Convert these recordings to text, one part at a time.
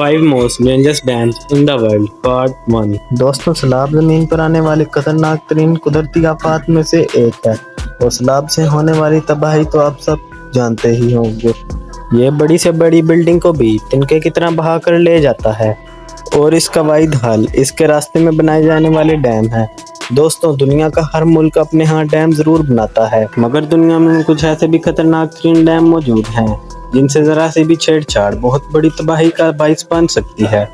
5 most dangerous dams in the world, Part 1। दोस्तों, सैलाब ज़मीन पर आने वाली खतरनाक तरीन कुदरती आफात में से एक है और सैलाब से होने वाली तबाही तो आप सब जानते ही होंगे। ये बड़ी से बड़ी बिल्डिंग को भी तिनके की तरह बहा कर ले जाता है और इसका वाहिद हल इसके रास्ते में बनाए जाने वाले डैम है। दोस्तों, दुनिया का हर मुल्क अपने यहाँ डैम ज़रूर बनाता है, मगर दुनिया में कुछ ऐसे भी खतरनाक तरीन डैम मौजूद हैं जिनसे ज़रा से भी छेड़छाड़ बहुत बड़ी तबाही का बाइस बन सकती है।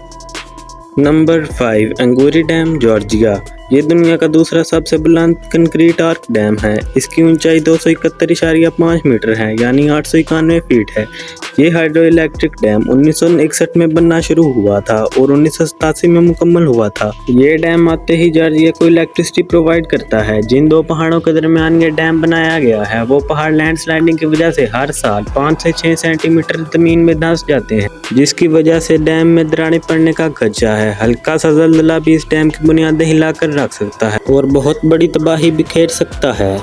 नंबर 5, अंगूरी डैम, जॉर्जिया। ये दुनिया का दूसरा सबसे बुलंद कंक्रीट आर्क डैम है। इसकी ऊंचाई 271.5 मीटर है, यानी 891 फीट है। ये हाइड्रो इलेक्ट्रिक डैम 1961 में बनना शुरू हुआ था और 1987 में मुकम्मल हुआ था। ये डैम आते ही जॉर्जिया को इलेक्ट्रिसिटी प्रोवाइड करता है। जिन दो पहाड़ों के दरमियान ये डैम बनाया गया है, वो पहाड़ लैंडस्लाइडिंग की वजह से हर साल 5 से 6 सेंटीमीटर जमीन में धंस जाते हैं, जिसकी वजह से डैम में दरारें पड़ने का खदशा है। हल्का सा ज़लज़ला भी इस डैम की बुनियादें हिलाकर रख सकता है और बहुत बड़ी तबाही बिखेर सकता है।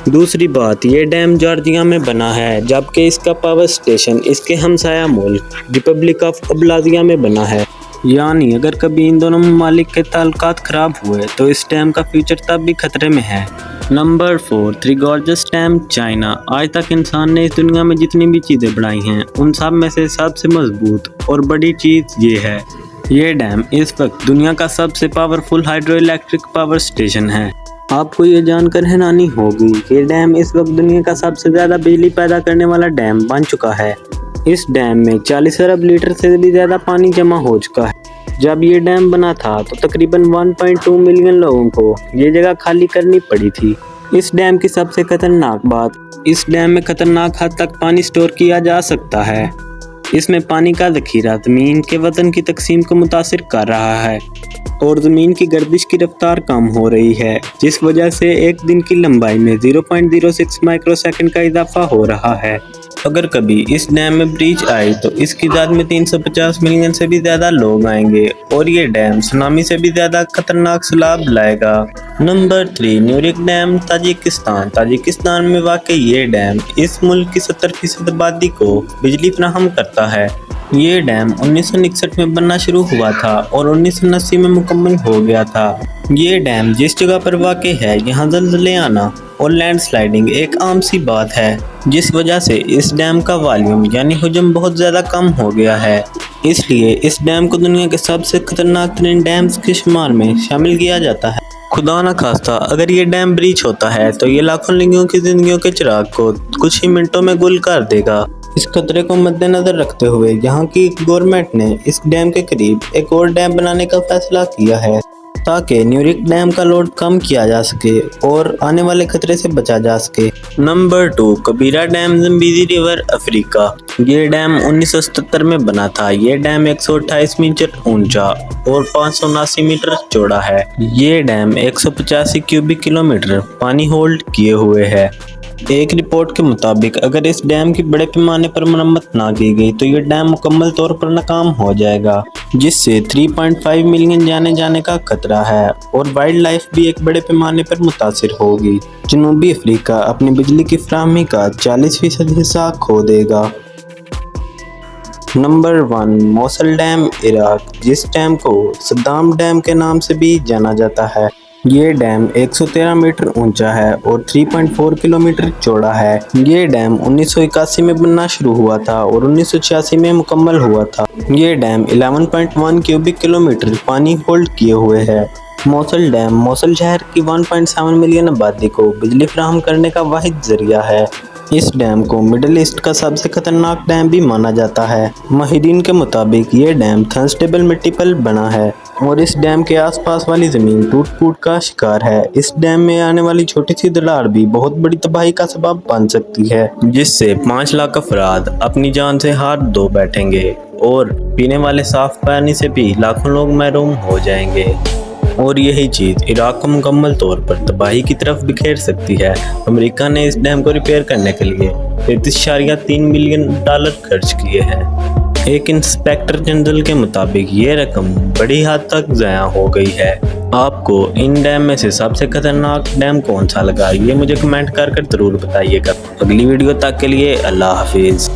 दूसरी बात, ये डैम जॉर्जिया में बना है, जबकि इसका पावर स्टेशन इसके हमसाया मुल्क रिपब्लिक ऑफ अब्खाज़िया में बना है। यानी अगर कभी इन दोनों ममालिक के ताल्लुकात खराब हुए तो इस डैम का फ्यूचर तब भी खतरे में है। Number 4, three gorgeous dam, China. आज तक इंसान ने इस दुनिया में जितनी भी चीज़ें बनाई हैं, उन सब में से सबसे मजबूत और बड़ी चीज़ ये है। ये डैम इस वक्त दुनिया का सबसे powerful hydro electric power station है। आपको ये जानकर हैरानी होगी कि डैम इस वक्त दुनिया का सबसे ज़्यादा बिजली पैदा करने वाला डैम बन चुका है। इस डैम में 40 अरब लीटर से भी ज़्यादा पानी जमा हो चुका है। जब ये डैम बना था तो तकरीबन 1.2 मिलियन लोगों को ये जगह खाली करनी पड़ी थी। इस डैम की सबसे खतरनाक बात, इस डैम में खतरनाक हद तक पानी स्टोर किया जा सकता है। इसमें पानी का ज़ख़ीरा ज़मीन के वज़न की तकसीम को मुतासिर कर रहा है और ज़मीन की गर्दिश की रफ्तार कम हो रही है, जिस वजह से एक दिन की लंबाई में 0.06 माइक्रोसेकंड का इजाफा हो रहा है। अगर कभी इस डैम में ब्रीच आई तो इसकी ज़द में 350 मिलियन से भी ज़्यादा लोग आएंगे और ये डैम सुनामी से भी ज़्यादा खतरनाक सैलाब लाएगा। Number 3, Nurek dam, Tajikistan. Tajikistan में वाक़ई ये डैम इस मुल्क की 70% आबादी को बिजली फराहम करता है। ये डैम 1961 में बनना शुरू हुआ था और 1980 में मुकम्मल हो गया था। ये डैम जिस जगह पर वाक़ई है, यहाँ ज़लज़ले आना और लैंडस्लाइडिंग एक आम सी बात है, जिस वजह से इस डैम का वॉल्यूम यानी हुजम बहुत ज़्यादा कम हो गया है। इसलिए इस डैम को दुनिया के सबसे खतरनाक तरीन डैम्स के शुमार में शामिल किया जाता है। खुदा न खास्ता अगर ये डैम ब्रीच होता है तो ये लाखों लोगों की ज़िंदगियों के चिराग को कुछ ही मिनटों में गुल कर देगा। इस खतरे को मद्देनजर रखते हुए यहाँ की गवर्नमेंट ने इस डैम के करीब एक और डैम बनाने का फैसला किया है, ताकि न्यूरिक डैम का लोड कम किया जा सके और आने वाले खतरे से बचा जा सके। नंबर 2, कबीरा डैम, ज़म्बीज़ी रिवर, अफ्रीका। ये डैम 1977 में बना था। ये डैम 128 मीटर ऊंचा और 579 मीटर चौड़ा है। ये डैम 185 क्यूबिक किलोमीटर पानी होल्ड किए हुए है। एक रिपोर्ट के मुताबिक अगर इस डैम की बड़े पैमाने पर मरम्मत ना की गई तो ये डैम मुकम्मल तौर पर नाकाम हो जाएगा, जिससे 3.5 मिलियन जाने का खतरा है और वाइल्ड लाइफ भी एक बड़े पैमाने पर मुतासिर होगी। जनूबी अफ्रीका अपनी बिजली की फराहमी का 40% हिस्सा खो देगा। Number 1, Mosul dam, Iraq. जिस डैम को सद्दाम डैम के नाम से भी जाना जाता है। ये डैम 113 मीटर ऊंचा है और 3.4 किलोमीटर चौड़ा है। ये डैम 1981 में बनना शुरू हुआ था और 1986 में मुकम्मल हुआ था। ये डैम 11.1 क्यूबिक किलोमीटर पानी होल्ड किए हुए है। मोसल डैम मोसल शहर की 1.7 मिलियन आबादी को बिजली फराहम करने का वाहिद जरिया है। इस डैम को मिडल ईस्ट का सबसे खतरनाक डैम भी माना जाता है। माहिरीन के मुताबिक ये डैम थर्नस्टेबल मिट्टी पर बना है और इस डैम के आसपास वाली ज़मीन टूट फूट का शिकार है। इस डैम में आने वाली छोटी सी दरार भी बहुत बड़ी तबाही का सबब बन सकती है, जिससे 5 लाख अफराद अपनी जान से हाथ धो बैठेंगे और पीने वाले साफ पानी से भी लाखों लोग महरूम हो जाएंगे। और यही चीज़ इराक को मुकम्मल तौर पर तबाही की तरफ बिखेर सकती है। अमेरिका ने इस डैम को रिपेयर करने के लिए 33.3 मिलियन डॉलर खर्च किए हैं। एक इंस्पेक्टर जनरल के मुताबिक ये रकम बड़ी हद तक ज़ाया हो गई है। आपको इन डैम में से सबसे खतरनाक डैम कौन सा लगा, ये मुझे कमेंट कर ज़रूर बताइएगा। अगली वीडियो तक के लिए अल्लाह हाफिज़।